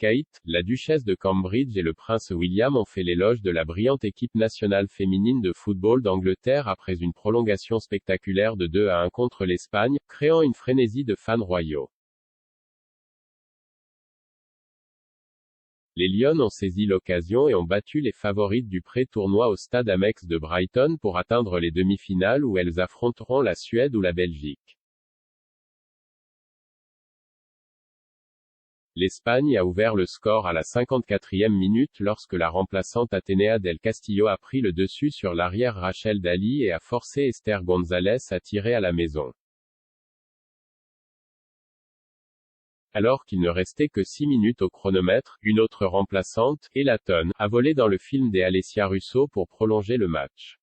Kate, la duchesse de Cambridge et le prince William ont fait l'éloge de la brillante équipe nationale féminine de football d'Angleterre après une prolongation spectaculaire de 2-1 contre l'Espagne, créant une frénésie de fans royaux. Les Lions ont saisi l'occasion et ont battu les favorites du pré-tournoi au stade Amex de Brighton pour atteindre les demi-finales où elles affronteront la Suède ou la Belgique. L'Espagne a ouvert le score à la 54e minute lorsque la remplaçante Atenea del Castillo a pris le dessus sur l'arrière Rachel Daly et a forcé Esther González à tirer à la maison. Alors qu'il ne restait que 6 minutes au chronomètre, une autre remplaçante, Ella Toone, a volé dans le film des Alessia Russo pour prolonger le match.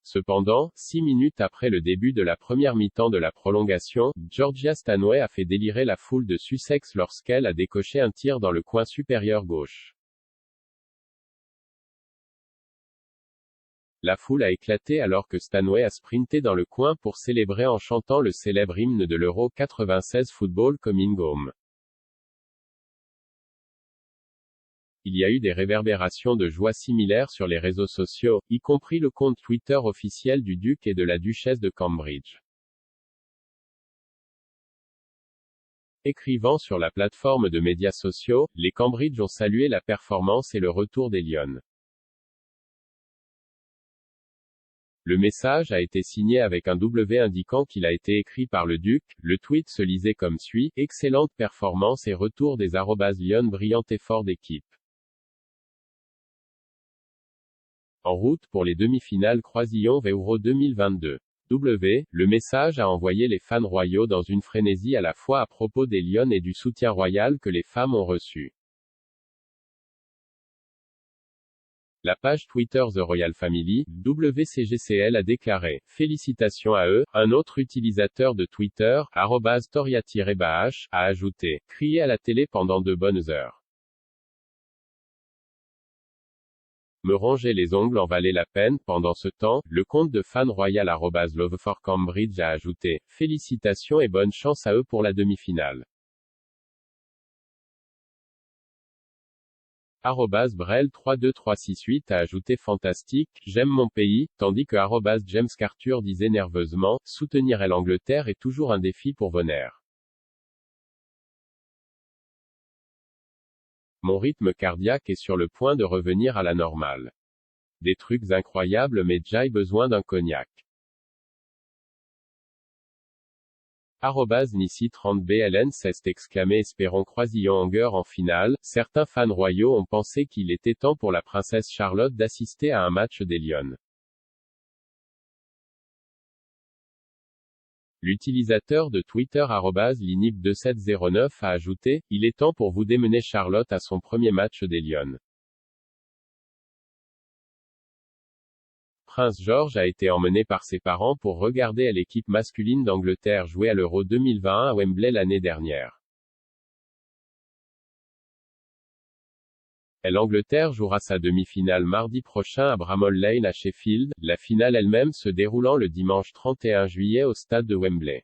Cependant, 6 minutes après le début de la première mi-temps de la prolongation, Georgia Stanway a fait délirer la foule de Sussex lorsqu'elle a décoché un tir dans le coin supérieur gauche. La foule a éclaté alors que Stanway a sprinté dans le coin pour célébrer en chantant le célèbre hymne de l'Euro 96 Football Coming Home. Il y a eu des réverbérations de joie similaires sur les réseaux sociaux, y compris le compte Twitter officiel du duc et de la duchesse de Cambridge. Écrivant sur la plateforme de médias sociaux, les Cambridge ont salué la performance et le retour des Lions. Le message a été signé avec un W indiquant qu'il a été écrit par le duc. Le tweet se lisait comme suit: excellente performance et retour des @Lyon, brillant effort d'équipe. En route pour les demi-finales Croisillon Euro 2022. Le message a envoyé les fans royaux dans une frénésie à la fois à propos des Lions et du soutien royal que les femmes ont reçu. La page Twitter The Royal Family, WCGCL a déclaré: félicitations à eux. Un autre utilisateur de Twitter, @Toria-Bah, a ajouté: crier à la télé pendant de bonnes heures. Me ronger les ongles en valait la peine. Pendant ce temps, le compte de fan royal @Love4Cambridge a ajouté: félicitations et bonne chance à eux pour la demi-finale. @Brel32368 a ajouté: fantastique, j'aime mon pays, tandis que James Cartur disait nerveusement: soutenir l'Angleterre est toujours un défi pour vos nerfs. Mon rythme cardiaque est sur le point de revenir à la normale. Des trucs incroyables mais j'ai besoin d'un cognac. @Nissi30BLN s'est exclamé espérons Croisillon Anger en finale. Certains fans royaux ont pensé qu'il était temps pour la princesse Charlotte d'assister à un match des Lions. L'utilisateur de Twitter @Linip2709 a ajouté: il est temps pour vous d'emmener Charlotte à son premier match des Lions. Prince George a été emmené par ses parents pour regarder l'équipe masculine d'Angleterre jouer à l'Euro 2021 à Wembley l'année dernière. L'Angleterre jouera sa demi-finale mardi prochain à Bramall Lane à Sheffield, la finale elle-même se déroulant le dimanche 31 juillet au stade de Wembley.